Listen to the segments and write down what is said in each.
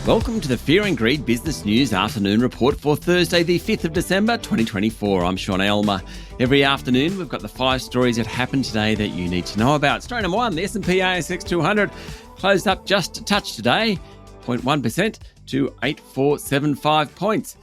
Welcome to the Fear and Greed Business News Afternoon Report for Thursday, the 5th of December, 2024. I'm Sean Elmer. Every afternoon, we've got the 5 stories that happened today that you need to know about. Story number 1, the S&P ASX 200 closed up just a touch today, 0.1% to 8,475 points.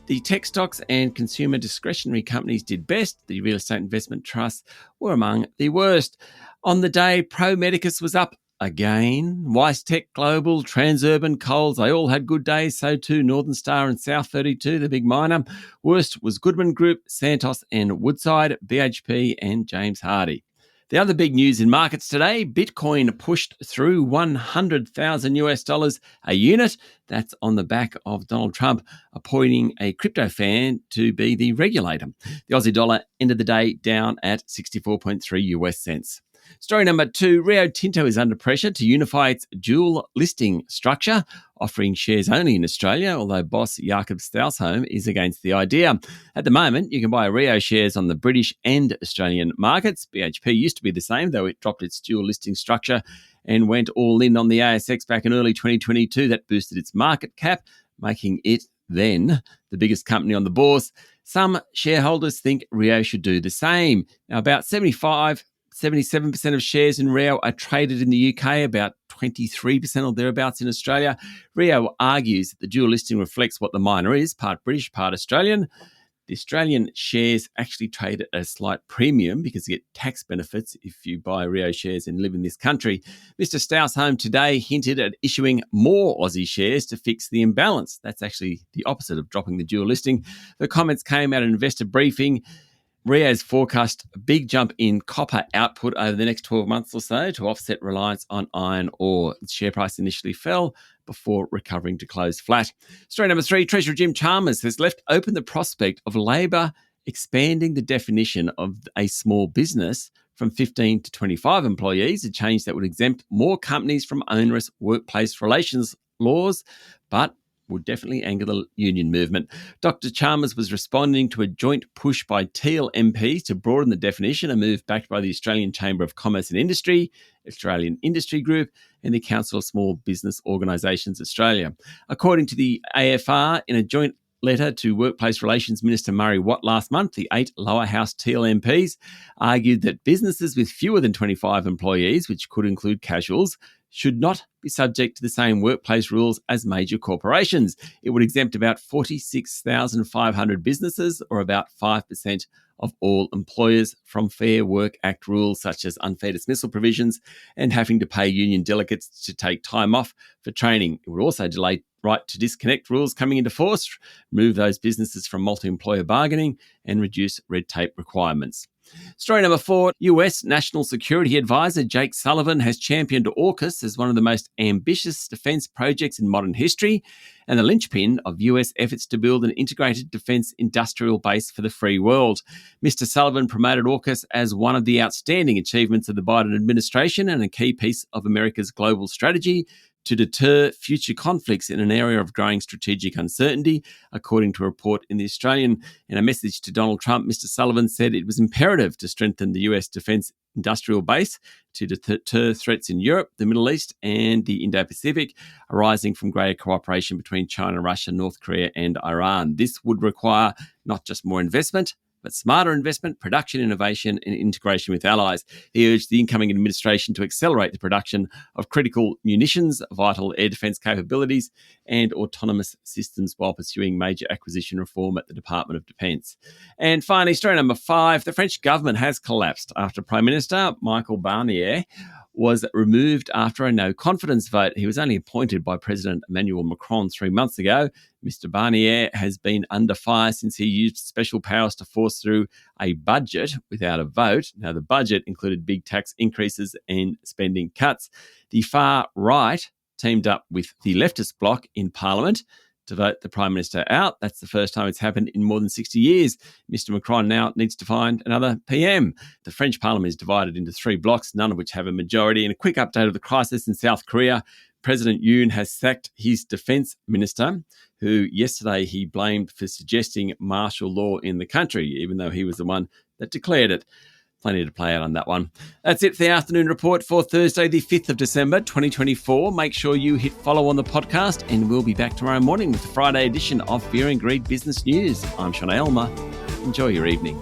The tech stocks and consumer discretionary companies did best. The real estate investment trusts were among the worst. On the day, Pro Medicus was up again. WiseTech Global, Transurban, Coles, they all had good days. So too Northern Star and South 32, the big miner. Worst was Goodman Group, Santos and Woodside, BHP and James Hardie. The other big news in markets today, Bitcoin pushed through $100,000 a unit. That's on the back of Donald Trump appointing a crypto fan to be the regulator. The Aussie dollar ended the day down at 64.3 US cents. Story number 2, Rio Tinto is under pressure to unify its dual listing structure, offering shares only in Australia, although boss Jakob Stausholm is against the idea. At the moment, you can buy Rio shares on the British and Australian markets. BHP used to be the same, though it dropped its dual listing structure and went all in on the ASX back in early 2022. That boosted its market cap, making it then the biggest company on the bourse. Some shareholders think Rio should do the same. Now, about 77% of shares in Rio are traded in the UK, about 23% or thereabouts in Australia. Rio argues that the dual listing reflects what the miner is, part British, part Australian. The Australian shares actually trade at a slight premium because you get tax benefits if you buy Rio shares and live in this country. Mr. Stausholm today hinted at issuing more Aussie shares to fix the imbalance. That's actually the opposite of dropping the dual listing. The comments came out at an investor briefing. Rio's forecast a big jump in copper output over the next 12 months or so to offset reliance on iron ore. Its share price initially fell before recovering to close flat. Story number 3, Treasurer Jim Chalmers has left open the prospect of Labor expanding the definition of a small business from 15 to 25 employees, a change that would exempt more companies from onerous workplace relations laws, but would definitely anger the union movement. Dr. Chalmers was responding to a joint push by Teal MPs to broaden the definition, a move backed by the Australian Chamber of Commerce and Industry, Australian Industry Group, and the Council of Small Business Organisations Australia. According to the AFR, in a joint letter to Workplace Relations Minister Murray Watt last month, the 8 lower house Teal MPs argued that businesses with fewer than 25 employees, which could include casuals, should not be subject to the same workplace rules as major corporations. It would exempt about 46,500 businesses, or about 5% of all employers, from Fair Work Act rules such as unfair dismissal provisions and having to pay union delegates to take time off for training. It would also delay right to disconnect rules coming into force, remove those businesses from multi-employer bargaining, and reduce red tape requirements. Story number 4, US National Security Advisor Jake Sullivan has championed AUKUS as one of the most ambitious defence projects in modern history and the linchpin of US efforts to build an integrated defence industrial base for the free world. Mr. Sullivan promoted AUKUS as one of the outstanding achievements of the Biden administration and a key piece of America's global strategy to deter future conflicts in an area of growing strategic uncertainty, according to a report in The Australian. In a message to Donald Trump, Mr. Sullivan said it was imperative to strengthen the US defence industrial base to deter threats in Europe, the Middle East and the Indo-Pacific arising from greater cooperation between China, Russia, North Korea and Iran. This would require not just more investment, but smarter investment, production, innovation, and integration with allies. He urged the incoming administration to accelerate the production of critical munitions, vital air defence capabilities, and autonomous systems while pursuing major acquisition reform at the Department of Defence. And finally, story number 5, the French government has collapsed after Prime Minister Michel Barnier was removed after a no-confidence vote. He was only appointed by President Emmanuel Macron 3 months ago. Mr. Barnier has been under fire since he used special powers to force through a budget without a vote. Now, the budget included big tax increases and spending cuts. The far right teamed up with the leftist bloc in Parliament to vote the Prime Minister out. That's the first time it's happened in more than 60 years. Mr. Macron now needs to find another PM. The French Parliament is divided into 3 blocks, none of which have a majority. And a quick update of the crisis in South Korea. President Yoon has sacked his defence minister, who yesterday he blamed for suggesting martial law in the country, even though he was the one that declared it. Plenty to play out on that one. That's it for the afternoon report for Thursday, the 5th of December, 2024. Make sure you hit follow on the podcast, and we'll be back tomorrow morning with the Friday edition of Fear and Greed Business News. I'm Sean Aylmer. Enjoy your evening.